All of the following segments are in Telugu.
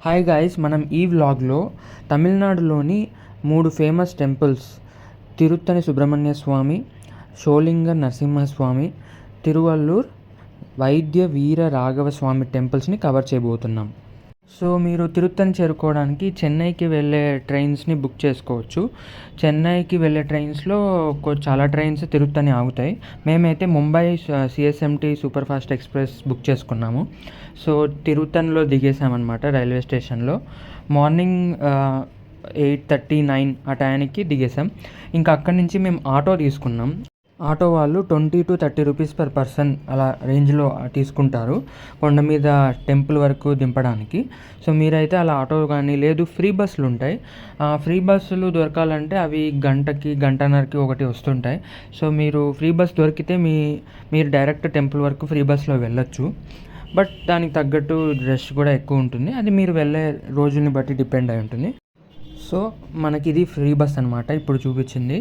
హాయ్ గాయ్స్, మనం ఈ వ్లాగ్లో తమిళనాడులోని 3 ఫేమస్ టెంపుల్స్ తిరుత్తని సుబ్రహ్మణ్య స్వామి, షోలింగర్ నరసింహస్వామి, తిరువల్లూర్ వైద్య వీర రాఘవ స్వామి టెంపుల్స్ని కవర్ చేయబోతున్నాం. సో మీరు తిరుత్తని చేరుకోవడానికి చెన్నైకి వెళ్ళే ట్రైన్స్ని బుక్ చేసుకోవచ్చు. చెన్నైకి వెళ్ళే ట్రైన్స్లో చాలా ట్రైన్స్ తిరుత్తని ఆగుతాయి. మేమైతే Mumbai CSMT super fast express book చేసుకున్నాము. సో తిరుత్తనిలో దిగేసామన్నమాట రైల్వే స్టేషన్లో. మార్నింగ్ 8:39 ఆ టైంకి దిగేసాం. ఇంకా అక్కడి నుంచి మేము ఆటో తీసుకున్నాం. ఆటో వాళ్ళు 20 to 30 రూపీస్ పర్ పర్సన్ అలా రేంజ్లో తీసుకుంటారు కొండ మీద టెంపుల్ వరకు దింపడానికి. సో మీరైతే అలా ఆటో కానీ లేదు ఫ్రీ బస్సులు ఉంటాయి. ఫ్రీ బస్సులు దొరకాలంటే అవి గంటకి గంటన్నరకి ఒకటి వస్తుంటాయి. సో మీరు ఫ్రీ బస్ దొరికితే మీరు డైరెక్ట్ టెంపుల్ వరకు ఫ్రీ బస్లో వెళ్ళొచ్చు. బట్ దానికి తగ్గట్టు రష్ కూడా ఎక్కువ ఉంటుంది. అది మీరు వెళ్ళే రోజుల్ని బట్టి డిపెండ్ అయి ఉంటుంది. సో మనకి ఇది ఫ్రీ బస్ అనమాట ఇప్పుడు చూపించింది.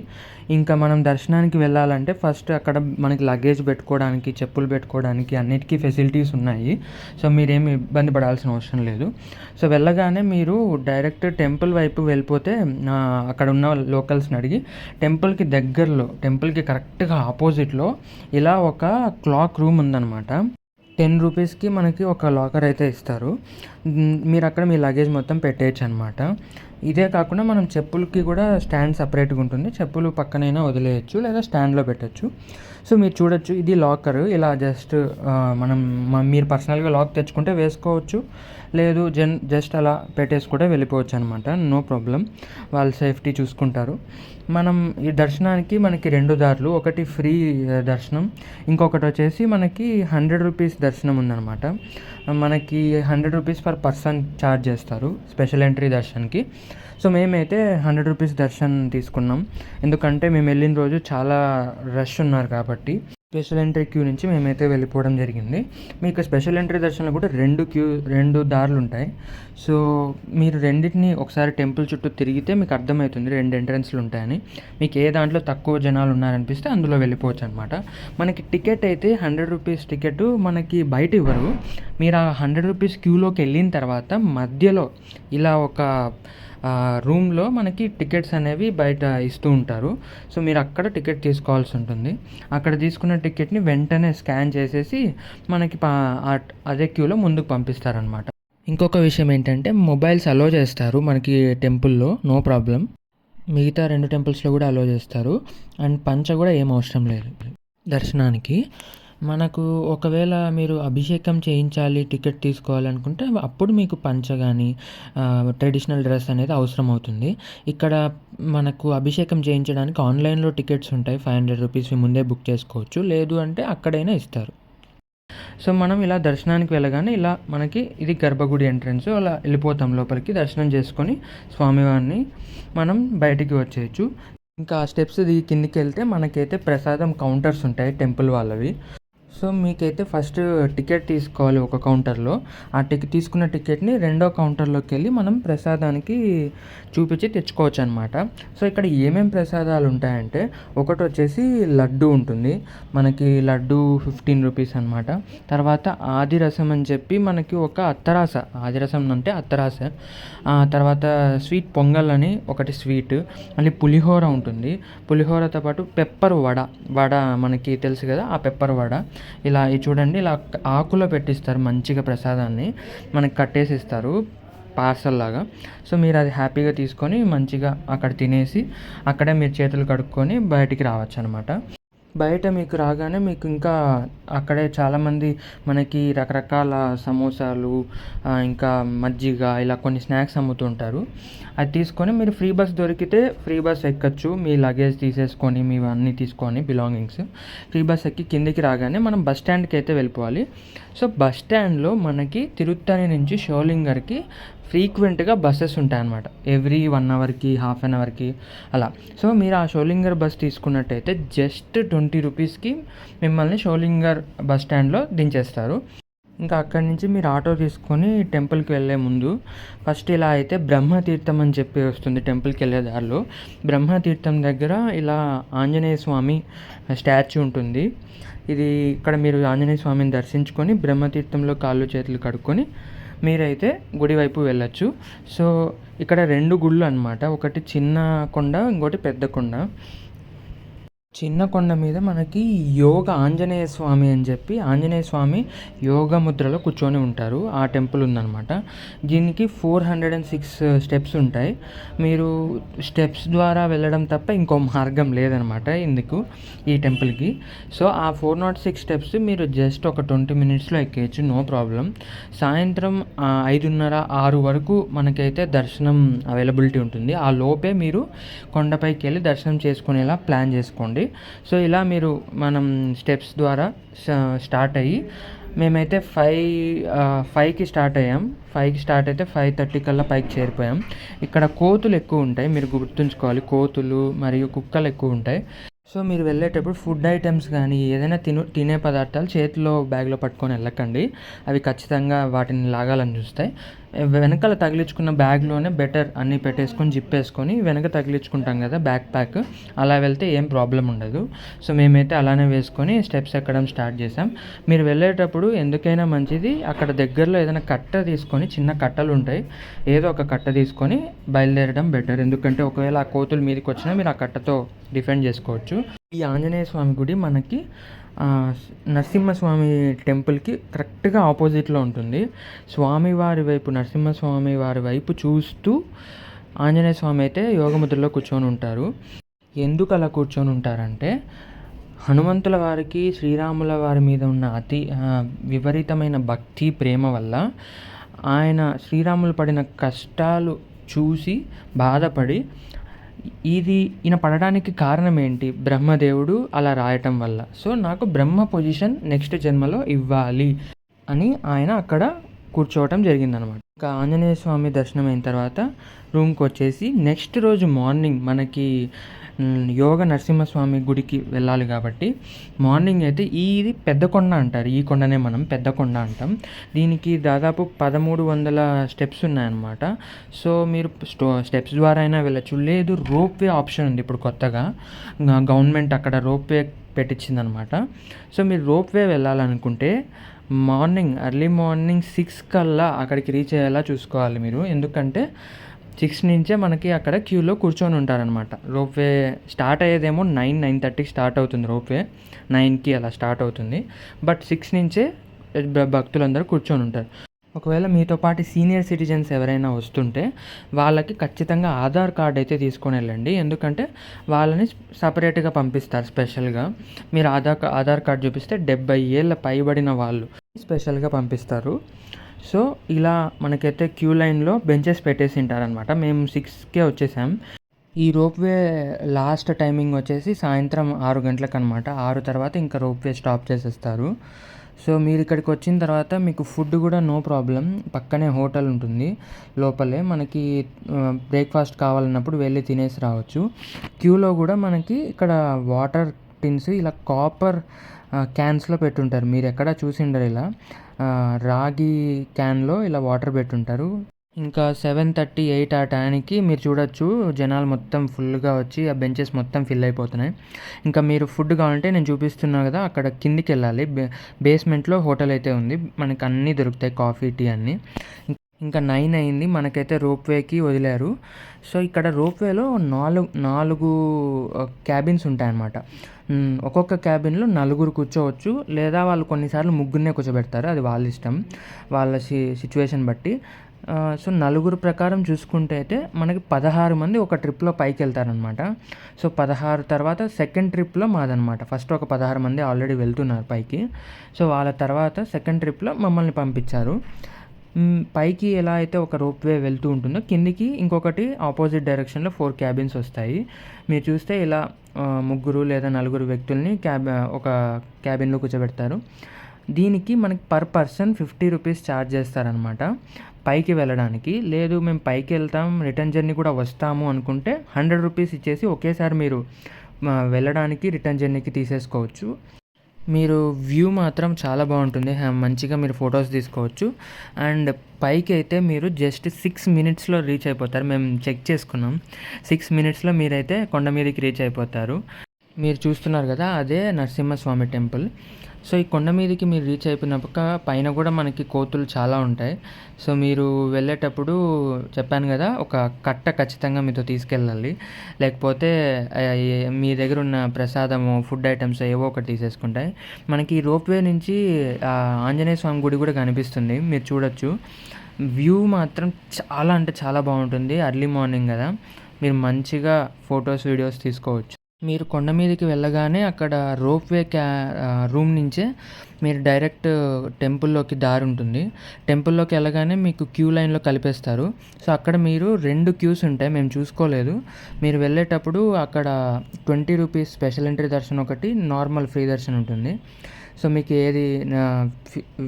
ఇంకా మనం దర్శనానికి వెళ్ళాలంటే ఫస్ట్ అక్కడ మనకి లగేజ్ పెట్టుకోవడానికి, చెప్పులు పెట్టుకోవడానికి అన్నిటికీ ఫెసిలిటీస్ ఉన్నాయి. సో మీరేమి ఇబ్బంది పడాల్సిన అవసరం లేదు. సో వెళ్ళగానే మీరు డైరెక్ట్ టెంపుల్ వైపు వెళ్ళిపోతే అక్కడ ఉన్న లోకల్స్ని అడిగి టెంపుల్కి దగ్గరలో, టెంపుల్కి కరెక్ట్గా ఆపోజిట్లో ఇలా ఒక క్లాక్ రూమ్ ఉందన్నమాట. 10 రూపీస్కి మనకి ఒక లాకర్ అయితే ఇస్తారు. మీరు అక్కడ మీ లగేజ్ మొత్తం పెట్టేయచ్చు అనమాట. ఇదే కాకుండా మనం చెప్పులకి కూడా స్టాండ్ సపరేట్గా ఉంటుంది. చెప్పులు పక్కనైనా వదిలేయచ్చు లేదా స్టాండ్లో పెట్టచ్చు. సో మీరు చూడొచ్చు, ఇది లాకర్. ఇలా జస్ట్ మీరు పర్సనల్గా లాక్ తెచ్చుకుంటే వేసుకోవచ్చు, లేదు జస్ట్ అలా పెట్టేసుకుంటే వెళ్ళిపోవచ్చు అనమాట. నో ప్రాబ్లం, వాళ్ళు సేఫ్టీ చూసుకుంటారు. మనం ఈ దర్శనానికి మనకి 2 దారులు, ఒకటి ఫ్రీ దర్శనం, ఇంకొకటి వచ్చేసి మనకి 100 రూపీస్ దర్శనం ఉందన్నమాట. మనకి 100 రూపీస్ పర్ పర్సన్ ఛార్జ్ చేస్తారు స్పెషల్ ఎంట్రీ దర్శన్కి. సో మేమైతే 100 రూపీస్ దర్శనం తీసుకున్నాం, ఎందుకంటే మేము వెళ్ళిన రోజు చాలా రష్ ఉన్నారు కాబట్టి. స్పెషల్ ఎంట్రీ క్యూ నుంచి మేమైతే వెళ్ళిపోవడం జరిగింది. మీకు స్పెషల్ ఎంట్రీ దర్శనంలో కూడా 2 దారులు ఉంటాయి. సో మీరు రెండింటిని ఒకసారి టెంపుల్ చుట్టూ తిరిగితే మీకు అర్థమవుతుంది 2 ఎంట్రన్స్లు ఉంటాయని. మీకు ఏ దాంట్లో తక్కువ జనాలు ఉన్నారనిపిస్తే అందులో వెళ్ళిపోవచ్చు అనమాట. మనకి టికెట్ అయితే 100 రూపీస్ టికెట్ మనకి బయట ఇవ్వరు. మీరు ఆ 100 రూపీస్ క్యూలోకి వెళ్ళిన తర్వాత మధ్యలో ఇలా ఒక రూమ్లో మనకి టికెట్స్ అనేవి బయట ఇస్తూ ఉంటారు. సో మీరు అక్కడ టికెట్ తీసుకోవాల్సి ఉంటుంది. అక్కడ తీసుకున్న టికెట్ని వెంటనే స్కాన్ చేసేసి మనకి అదే క్యూలో ముందుకు పంపిస్తారనమాట. ఇంకొక విషయం ఏంటంటే మొబైల్స్ అలో చేస్తారు మనకి టెంపుల్లో, నో ప్రాబ్లం. మిగతా 2 టెంపుల్స్లో కూడా అలో చేస్తారు. అండ్ పంచ కూడా ఏం అవసరం లేదు దర్శనానికి. మనకు ఒకవేళ మీరు అభిషేకం చేయించాలి, టికెట్ తీసుకోవాలనుకుంటే అప్పుడు మీకు పంచ కానీ ట్రెడిషనల్ డ్రెస్ అనేది అవసరం అవుతుంది. ఇక్కడ మనకు అభిషేకం చేయించడానికి ఆన్లైన్లో టికెట్స్ ఉంటాయి, 500 రూపీస్ ముందే బుక్ చేసుకోవచ్చు, లేదు అంటే అక్కడైనా ఇస్తారు. సో మనం ఇలా దర్శనానికి వెళ్ళగానే ఇలా మనకి ఇది గర్భగుడి ఎంట్రన్స్, అలా వెళ్ళిపోతాం లోపలికి. దర్శనం చేసుకొని స్వామివారిని మనం బయటికి వచ్చేయచ్చు. ఇంకా స్టెప్స్ దిగి కిందికి వెళ్తే మనకైతే ప్రసాదం కౌంటర్స్ ఉంటాయి టెంపుల్ వాళ్ళవి. సో మీకైతే ఫస్ట్ టికెట్ తీసుకోవాలి ఒక కౌంటర్లో. ఆ తీసుకున్న టికెట్ని రెండో కౌంటర్లోకి వెళ్ళి మనం ప్రసాదానికి చూపించి తెచ్చుకోవచ్చు అనమాట. సో ఇక్కడ ఏమేమి ప్రసాదాలు ఉంటాయంటే ఒకటి వచ్చేసి లడ్డు ఉంటుంది. మనకి లడ్డు 15 రూపీస్ అనమాట. తర్వాత ఆదిరసం అని చెప్పి మనకి ఒక అత్తరాస, ఆదిరసం అంటే అత్తరాస. తర్వాత స్వీట్ పొంగల్ అని ఒకటి స్వీట్. మళ్ళీ పులిహోర ఉంటుంది. పులిహోరతో పాటు పెప్పర్ వడ మనకి తెలుసు కదా, ఆ పెప్పర్ వడ. ఇలా చూడండి, ఇలా ఆకులో పెట్టిస్తారు మంచిగా ప్రసాదాన్ని, మనకి కట్టేసి ఇస్తారు పార్సల్ లాగా. సో మీరు అది హ్యాపీగా తీసుకొని మంచిగా అక్కడ తినేసి అక్కడే మీరు చేతులు కడుక్కొని బయటికి రావచ్చు అనమాట. బయట మీకు రాగానే మీకు ఇంకా అక్కడే చాలామంది మనకి రకరకాల సమోసాలు, ఇంకా మజ్జిగ, ఇలా కొన్ని స్నాక్స్ అమ్ముతుంటారు. అది తీసుకొని మీరు ఫ్రీ బస్ దొరికితే ఫ్రీ బస్ ఎక్కచ్చు. మీ లగేజ్ తీసేసుకొని మీ అన్నీ తీసుకొని బిలాంగింగ్స్ ఫ్రీ బస్ ఎక్కి కిందికి రాగానే మనం బస్ స్టాండ్కి అయితే వెళ్ళిపోవాలి. సో బస్ స్టాండ్లో మనకి తిరుత్తని నుంచి షోలింగర్కి ఫ్రీక్వెంట్గా బస్సెస్ ఉంటాయన్నమాట. ఎవ్రీ 1 అవర్కి, హాఫ్ అన్ అవర్కి అలా. సో మీరు ఆ షోలింగర్ బస్ తీసుకున్నట్టయితే జస్ట్ 20 రూపీస్కి మిమ్మల్ని షోలింగర్ బస్ స్టాండ్లో దించేస్తారు. ఇంకా అక్కడి నుంచి మీరు ఆటో తీసుకొని టెంపుల్కి వెళ్ళే ముందు ఫస్ట్ ఇలా అయితే బ్రహ్మతీర్థం అని చెప్పి వస్తుంది టెంపుల్కి వెళ్ళే దారిలో. బ్రహ్మతీర్థం దగ్గర ఇలా ఆంజనేయ స్వామి స్టాచ్యూ ఉంటుంది. ఇక్కడ మీరు ఆంజనేయ స్వామిని దర్శించుకొని బ్రహ్మతీర్థంలో కాళ్ళు చేతులు కడుక్కొని మీరైతే గుడి వైపు వెళ్ళొచ్చు. సో ఇక్కడ 2 గుళ్ళు అనమాట. ఒకటి చిన్న కొండ, ఇంకోటి పెద్ద కొండ. చిన్న కొండ మీద మనకి యోగ ఆంజనేయ స్వామి అని చెప్పి ఆంజనేయ స్వామి యోగ ముద్రలో కూర్చొని ఉంటారు. ఆ టెంపుల్ ఉందన్నమాట. దీనికి 406 స్టెప్స్ ఉంటాయి. మీరు స్టెప్స్ ద్వారా వెళ్ళడం తప్ప ఇంకో మార్గం లేదనమాట ఇందుకు, ఈ టెంపుల్కి. సో ఆ 406 స్టెప్స్ మీరు జస్ట్ ఒక 20 మినిట్స్లో ఎక్కేయచ్చు, నో ప్రాబ్లం. సాయంత్రం 5:30, 6 వరకు మనకైతే దర్శనం అవైలబిలిటీ ఉంటుంది. ఆ లోపే మీరు కొండపైకి వెళ్ళి దర్శనం చేసుకునేలా ప్లాన్ చేసుకోండి. సో ఇలా మీరు మనం స్టెప్స్ ద్వారా స్టార్ట్ అయ్యి, మేమైతే 5కి స్టార్ట్ అయ్యాం. 5కి స్టార్ట్ అయితే 5:30 కల్లా పైకి చేరిపోయాం. ఇక్కడ కోతులు ఎక్కువ ఉంటాయి, మీరు గుర్తుంచుకోవాలి. కోతులు మరియు కుక్కలు ఎక్కువ ఉంటాయి. సో మీరు వెళ్ళేటప్పుడు ఫుడ్ ఐటమ్స్ కానీ ఏదైనా తినే పదార్థాలు చేతిలో బ్యాగ్లో పట్టుకొని వెళ్ళకండి. అవి ఖచ్చితంగా వాటిని లాగాలని చూస్తాయి. వెనకాల తగిలించుకున్న బ్యాగ్లోనే బెటర్ అన్నీ పెట్టేసుకొని జిప్ వేసుకొని వెనక తగిలించుకుంటాం కదా బ్యాక్ ప్యాక్, అలా వెళ్తే ఏం ప్రాబ్లం ఉండదు. సో మేమైతే అలానే వేసుకొని స్టెప్స్ ఎక్కడం స్టార్ట్ చేసాం. మీరు వెళ్ళేటప్పుడు ఎందుకైనా మంచిది, అక్కడ దగ్గరలో ఏదైనా కట్ట తీసుకొని, చిన్న కట్టలు ఉంటాయి, ఏదో ఒక కట్ట తీసుకొని బయలుదేరడం బెటర్. ఎందుకంటే ఒకవేళ ఆ కోతులు మీదకి వచ్చినా మీరు ఆ కట్టతో డిఫెండ్ చేసుకోవచ్చు. ఈ ఆంజనేయ స్వామి గుడి మనకి నరసింహస్వామి టెంపుల్కి కరెక్ట్గా ఆపోజిట్లో ఉంటుంది. స్వామివారి వైపు, నరసింహస్వామి వారి వైపు చూస్తూ ఆంజనేయ స్వామి అయితే యోగముద్రలో కూర్చొని ఉంటారు. ఎందుకు అలా కూర్చొని ఉంటారంటే, హనుమంతుల వారికి శ్రీరాముల వారి మీద ఉన్న అతి విపరీతమైన భక్తి, ప్రేమ వల్ల ఆయన శ్రీరాములు పడిన కష్టాలు చూసి బాధపడి, ఈయన పడడానికి కారణం ఏంటి, బ్రహ్మదేవుడు అలా రాయటం వల్ల. సో నాకు బ్రహ్మ పొజిషన్ నెక్స్ట్ జన్మలో ఇవ్వాలి అని ఆయన అక్కడ కూర్చోవటం జరిగిందనమాట. ఇంకా ఆంజనేయ స్వామి దర్శనం అయిన తర్వాత రూమ్కి వచ్చేసి నెక్స్ట్ రోజు మార్నింగ్ మనకి యోగ నరసింహస్వామి గుడికి వెళ్ళాలి కాబట్టి మార్నింగ్ అయితే ఇది పెద్ద కొండ అంటారు. ఈ కొండనే మనం పెద్ద కొండ అంటాం. దీనికి దాదాపు 1300 స్టెప్స్ ఉన్నాయన్నమాట. సో మీరు స్టెప్స్ ద్వారా అయినా వెళ్ళచ్చు, లేదు రోప్వే ఆప్షన్ ఉంది ఇప్పుడు కొత్తగా, గవర్నమెంట్ అక్కడ రోప్వే పెట్టించిందనమాట. సో మీరు రోప్వే వెళ్ళాలనుకుంటే ఎర్లీ మార్నింగ్ 6 కల్లా అక్కడికి రీచ్ అయ్యేలా చూసుకోవాలి మీరు. ఎందుకంటే 6 నుంచే మనకి అక్కడ క్యూలో కూర్చొని ఉంటారనమాట. రోప్వే స్టార్ట్ అయ్యేదేమో 9:30కి స్టార్ట్ అవుతుంది. రోప్వే 9కి అలా స్టార్ట్ అవుతుంది. బట్ 6 నుంచే భక్తులందరూ కూర్చొని ఉంటారు. ఒకవేళ మీతో పాటు సీనియర్ సిటిజన్స్ ఎవరైనా వస్తుంటే వాళ్ళకి ఖచ్చితంగా ఆధార్ కార్డ్ అయితే తీసుకొని వెళ్ళండి. ఎందుకంటే వాళ్ళని సపరేట్గా పంపిస్తారు స్పెషల్గా. మీరు ఆధార్ కార్డ్ చూపిస్తే 70 ఏళ్ళ పైబడిన వాళ్ళు స్పెషల్గా పంపిస్తారు. సో ఇలా మనకైతే క్యూ లైన్లో బెంచెస్ పెట్టేసి ఉంటారనమాట. మేము 6కే వచ్చేసాం. ఈ రోప్వే లాస్ట్ టైమింగ్ వచ్చేసి సాయంత్రం 6 గంటలకు అనమాట. 6 తర్వాత ఇంకా రోప్వే స్టాప్ చేసేస్తారు. సో మీరు ఇక్కడికి వచ్చిన తర్వాత మీకు ఫుడ్ కూడా నో ప్రాబ్లం, పక్కనే హోటల్ ఉంటుంది లోపలే. మనకి బ్రేక్ఫాస్ట్ కావాలన్నప్పుడు వెళ్ళి తినేసి రావచ్చు. క్యూలో కూడా మనకి ఇక్కడ వాటర్ టిన్స్ ఇలా కాపర్ క్యాన్స్లో పెట్టుంటారు. మీరు ఎక్కడ చూసిండరు, ఇలా రాగి క్యాన్లో ఇలా వాటర్ పెట్టుంటారు. ఇంకా 7:30, 8 ఆ టైంకి మీరు చూడొచ్చు జనాలు మొత్తం ఫుల్గా వచ్చి ఆ బెంచెస్ మొత్తం ఫిల్ అయిపోతున్నాయి. ఇంకా మీరు ఫుడ్ కావాలంటే నేను చూపిస్తున్నా కదా, అక్కడ కిందికి వెళ్ళాలి. బేస్మెంట్లో హోటల్ అయితే ఉంది, మనకి అన్నీ దొరుకుతాయి, కాఫీ, టీ అన్నీ. ఇంకా 9 అయింది, మనకైతే రోప్వేకి వదిలారు. సో ఇక్కడ రోప్వేలో 4 క్యాబిన్స్ ఉంటాయన్నమాట. ఒక్కొక్క క్యాబిన్లో 4 కూర్చోవచ్చు, లేదా వాళ్ళు కొన్నిసార్లు 3 కూర్చోబెడతారు. అది వాళ్ళ ఇష్టం, వాళ్ళ సిచ్యువేషన్ బట్టి. సో 4 ప్రకారం చూసుకుంటే అయితే మనకి 16 మంది ఒక ట్రిప్లో పైకి వెళ్తారనమాట. సో 16 తర్వాత సెకండ్ ట్రిప్లో మాదనమాట. ఫస్ట్ ఒక 16 మంది ఆల్రెడీ వెళ్తున్నారు పైకి. సో వాళ్ళ తర్వాత సెకండ్ ట్రిప్లో మమ్మల్ని పంపించారు. పైకి ఎలా అయితే ఒక రోప్వే వెళ్తూ ఉంటుందో కిందికి ఇంకొకటి ఆపోజిట్ డైరెక్షన్లో 4 క్యాబిన్స్ వస్తాయి. మీరు చూస్తే ఇలా 3 లేదా 4 వ్యక్తుల్ని ఒక క్యాబిన్లో కూర్చోబెడతారు. దీనికి మనకి పర్ పర్సన్ 50 రూపీస్ ఛార్జ్ చేస్తారనమాట పైకి వెళ్ళడానికి. లేదు మేము పైకి వెళ్తాం, రిటర్న్ జర్నీ కూడా వస్తాము అనుకుంటే 100 రూపీస్ ఇచ్చేసి ఒకేసారి మీరు వెళ్ళడానికి రిటర్న్ జర్నీకి తీసేసుకోవచ్చు. మీరు వ్యూ మాత్రం చాలా బాగుంటుంది, మంచిగా మీరు ఫొటోస్ తీసుకోవచ్చు. అండ్ పైకి అయితే మీరు జస్ట్ 6 మినిట్స్లో రీచ్ అయిపోతారు. మేము చెక్ చేసుకున్నాం, 6 మినిట్స్లో మీరైతే కొండ మీదకి రీచ్ అయిపోతారు. మీరు చూస్తున్నారు కదా, అదే నరసింహస్వామి టెంపుల్. సో ఈ కొండ మీదకి మీరు రీచ్ అయిపోయినాక పైన కూడా మనకి కోతులు చాలా ఉంటాయి. సో మీరు వెళ్ళేటప్పుడు చెప్పాను కదా, ఒక కట్ట ఖచ్చితంగా మీతో తీసుకెళ్ళాలి. లేకపోతే మీ దగ్గర ఉన్న ప్రసాదము, ఫుడ్ ఐటమ్స్ ఏవో ఒకటి తీసేసుకుంటాయి. మనకి ఈ రోప్వే నుంచి ఆంజనేయ స్వామి గుడి కూడా కనిపిస్తుంది, మీరు చూడొచ్చు. వ్యూ మాత్రం చాలా అంటే చాలా బాగుంటుంది. ఎర్లీ మార్నింగ్ కదా, మీరు మంచిగా ఫొటోస్, వీడియోస్ తీసుకోవచ్చు. మీరు కొండ మీదకి వెళ్ళగానే అక్కడ రోప్వే రూమ్ నుంచే మీరు డైరెక్ట్ టెంపుల్లోకి దారి ఉంటుంది. టెంపుల్లోకి వెళ్ళగానే మీకు క్యూ లైన్లో కలిపేస్తారు. సో అక్కడ మీరు 2 క్యూస్ ఉంటాయి, మేము చూసుకోలేదు. మీరు వెళ్ళేటప్పుడు అక్కడ 20 రూపీస్ స్పెషల్ ఎంట్రీ దర్శనం ఒకటి, నార్మల్ ఫ్రీ దర్శనం ఉంటుంది. సో మీకు ఏది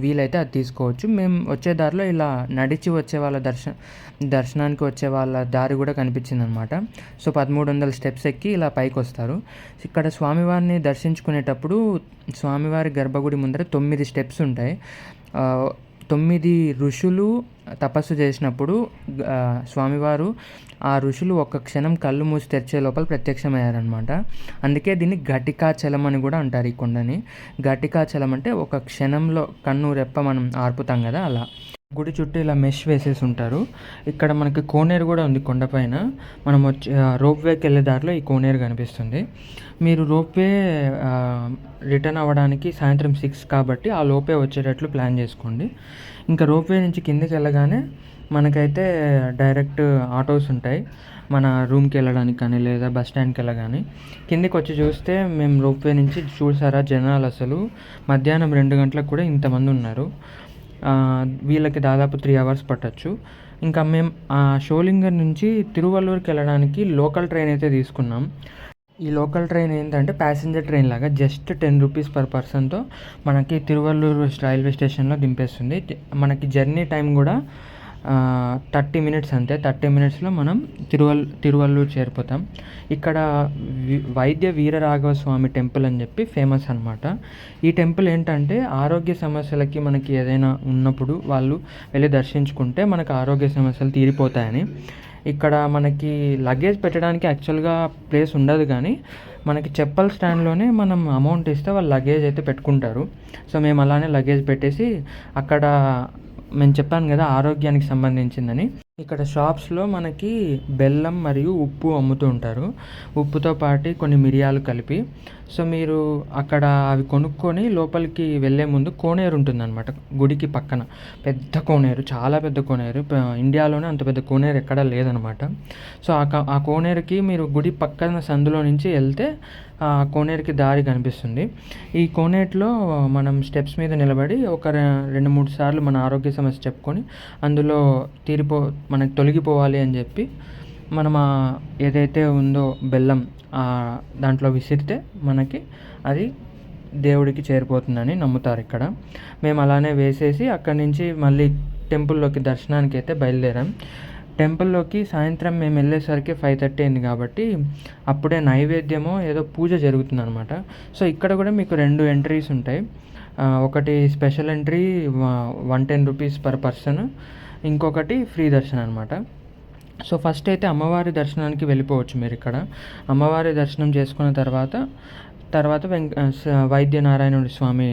వీలైతే అది తీసుకోవచ్చు. మేము వచ్చే దారిలో ఇలా నడిచి వచ్చే వాళ్ళ దర్శనానికి వచ్చే వాళ్ళ దారి కూడా కనిపించిందనమాట. సో 1300 స్టెప్స్ ఎక్కి ఇలా పైకి వస్తారు. ఇక్కడ స్వామివారిని దర్శించుకునేటప్పుడు స్వామివారి గర్భగుడి ముందర 9 స్టెప్స్ ఉంటాయి. 9 ఋషులు తపస్సు చేసినప్పుడు స్వామివారు ఆ ఋషులు ఒక్క క్షణం కళ్ళు మూసి తెరిచే లోపల ప్రత్యక్షమయ్యారనమాట. అందుకే దీన్ని ఘటికాచలం అని కూడా అంటారు. ఈ కొండని ఘటికాచలం అంటే ఒక క్షణంలో కన్ను రెప్ప మనం ఆర్పుతాం కదా, అలా. గుడి చుట్టూ ఇలా మెష్ వేసేసి ఉంటారు. ఇక్కడ మనకి కోనేరు కూడా ఉంది కొండపైన. మనం వచ్చి రోప్వేకి వెళ్ళే దారిలో ఈ కోనేరు కనిపిస్తుంది. మీరు రోప్వే రిటర్న్ అవ్వడానికి సాయంత్రం 6 కాబట్టి ఆ లోపే వచ్చేటట్లు ప్లాన్ చేసుకోండి. ఇంకా రోప్వే నుంచి కిందకి వెళ్ళగానే మనకైతే డైరెక్ట్ ఆటోస్ ఉంటాయి మన రూమ్కి వెళ్ళడానికి కానీ, లేదా బస్ స్టాండ్కి వెళ్ళగానే. కిందికి వచ్చి చూస్తే మేము రోప్వే నుంచి చూసారా జనాలు, అసలు మధ్యాహ్నం 2 గంటలకు కూడా ఇంతమంది ఉన్నారు. వీళ్ళకి దాదాపు 3 అవర్స్ పట్టచ్చు. ఇంకా మేము షోలింగర్ నుంచి తిరువల్లూరుకి వెళ్ళడానికి లోకల్ ట్రైన్ అయితే తీసుకున్నాం. ఈ లోకల్ ట్రైన్ ఏంటంటే ప్యాసింజర్ ట్రైన్ లాగా జస్ట్ 10 రూపీస్ పర్ పర్సన్తో మనకి తిరువల్లూరు రైల్వే స్టేషన్లో దింపేస్తుంది. మనకి జర్నీ టైం కూడా 30 మినిట్స్ అంతే. 30 మినిట్స్లో మనం తిరువల్లూరు చేరిపోతాం. ఇక్కడ వైద్య వీరరాఘవ స్వామి టెంపుల్ అని చెప్పి ఫేమస్ అనమాట. ఈ టెంపుల్ ఏంటంటే ఆరోగ్య సమస్యలకి మనకి ఏదైనా ఉన్నప్పుడు వాళ్ళు వెళ్ళి దర్శించుకుంటే మనకు ఆరోగ్య సమస్యలు తీరిపోతాయని. ఇక్కడ మనకి లగేజ్ పెట్టడానికి యాక్చువల్గా ప్లేస్ ఉండదు, కానీ మనకి చెప్పల్ స్టాండ్లోనే మనం అమౌంట్ ఇస్తే వాళ్ళు లగేజ్ అయితే పెట్టుకుంటారు. సో మేము అలానే లగేజ్ పెట్టేసి అక్కడ, నేను చెప్పాను కదా ఆరోగ్యానికి సంబంధించిందని, ఇక్కడ షాప్స్లో మనకి బెల్లం మరియు ఉప్పు అమ్ముతూ ఉంటారు. ఉప్పుతో పాటు కొన్ని మిరియాలు కలిపి. సో మీరు అక్కడ అవి కొనుక్కొని లోపలికి వెళ్ళే ముందు కోనేరు ఉంటుందన్నమాట గుడికి పక్కన. పెద్ద కోనేరు, చాలా పెద్ద కోనేరు. ఇండియాలోనే అంత పెద్ద కోనేరు ఎక్కడా లేదనమాట. సో ఆ కోనేరుకి మీరు గుడి పక్కన సందులో నుంచి వెళ్తే ఆ కోనేరుకి దారి కనిపిస్తుంది. ఈ కోనేరులో మనం స్టెప్స్ మీద నిలబడి ఒక 2-3 సార్లు మన ఆరోగ్య సమస్య చెప్పుకొని అందులో మనకి తొలగిపోవాలి అని చెప్పి మనం ఏదైతే ఉందో బెల్లం దాంట్లో విసిరితే మనకి అది దేవుడికి చేరిపోతుందని నమ్ముతారు ఇక్కడ. మేము అలానే వేసేసి అక్కడి నుంచి మళ్ళీ టెంపుల్లోకి దర్శనానికి అయితే బయలుదేరాం. టెంపుల్లోకి సాయంత్రం మేము వెళ్ళేసరికి 5:30 అయింది కాబట్టి అప్పుడే నైవేద్యమో ఏదో పూజ జరుగుతుందన్నమాట. సో ఇక్కడ కూడా మీకు 2 ఎంట్రీస్ ఉంటాయి. ఒకటి special entry 110 rupees per person, ఇంకొకటి ఫ్రీ దర్శనం అనమాట. సో ఫస్ట్ అయితే అమ్మవారి దర్శనానికి వెళ్ళిపోవచ్చు మీరు. ఇక్కడ అమ్మవారి దర్శనం చేసుకున్న తర్వాత వైద్యనారాయణుడి స్వామి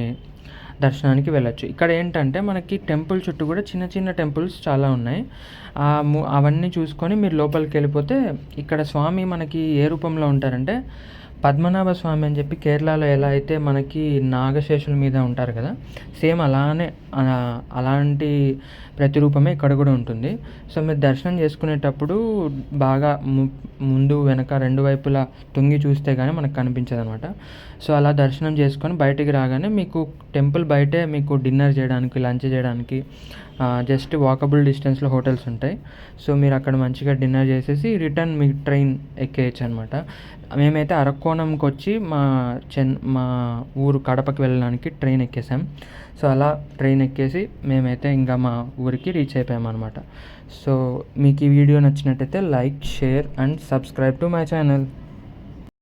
దర్శనానికి వెళ్ళొచ్చు. ఇక్కడ ఏంటంటే మనకి టెంపుల్ చుట్టూ కూడా చిన్న చిన్న టెంపుల్స్ చాలా ఉన్నాయి. అవన్నీ చూసుకొని మీరు లోపలికి వెళ్ళిపోతే ఇక్కడ స్వామి మనకి ఏ రూపంలో ఉంటారంటే పద్మనాభ స్వామి అని చెప్పి కేరళలో ఎలా అయితే మనకి నాగశేషుల మీద ఉంటారు కదా, సేమ్ అలాంటి ప్రతిరూపమే ఇక్కడ కూడా ఉంటుంది. సో మీరు దర్శనం చేసుకునేటప్పుడు బాగా ముందు వెనక 2 వైపులా తొంగి చూస్తే కానీ మనకు కనిపించదు అనమాట. సో అలా దర్శనం చేసుకొని బయటికి రాగానే మీకు టెంపుల్ బయటే మీకు డిన్నర్ చేయడానికి, లంచ్ చేయడానికి జస్ట్ వాకబుల్ డిస్టెన్స్లో హోటల్స్ ఉంటాయి. సో మీరు అక్కడ మంచిగా డిన్నర్ చేసేసి రిటర్న్ మీ ట్రైన్ ఎక్కేయచ్చు అనమాట. మేమైతే అరక్కోణంకి వచ్చి మా ఊరు కడపకి వెళ్ళడానికి ట్రైన్ ఎక్కేసాం. సో అలా ట్రైన్ ఎక్కేసి మేమైతే ఇంకా మా ఊరికి రీచ్ అయిపోయామన్నమాట. సో మీకు ఈ వీడియో నచ్చినట్టయితే like, share and subscribe to my channel.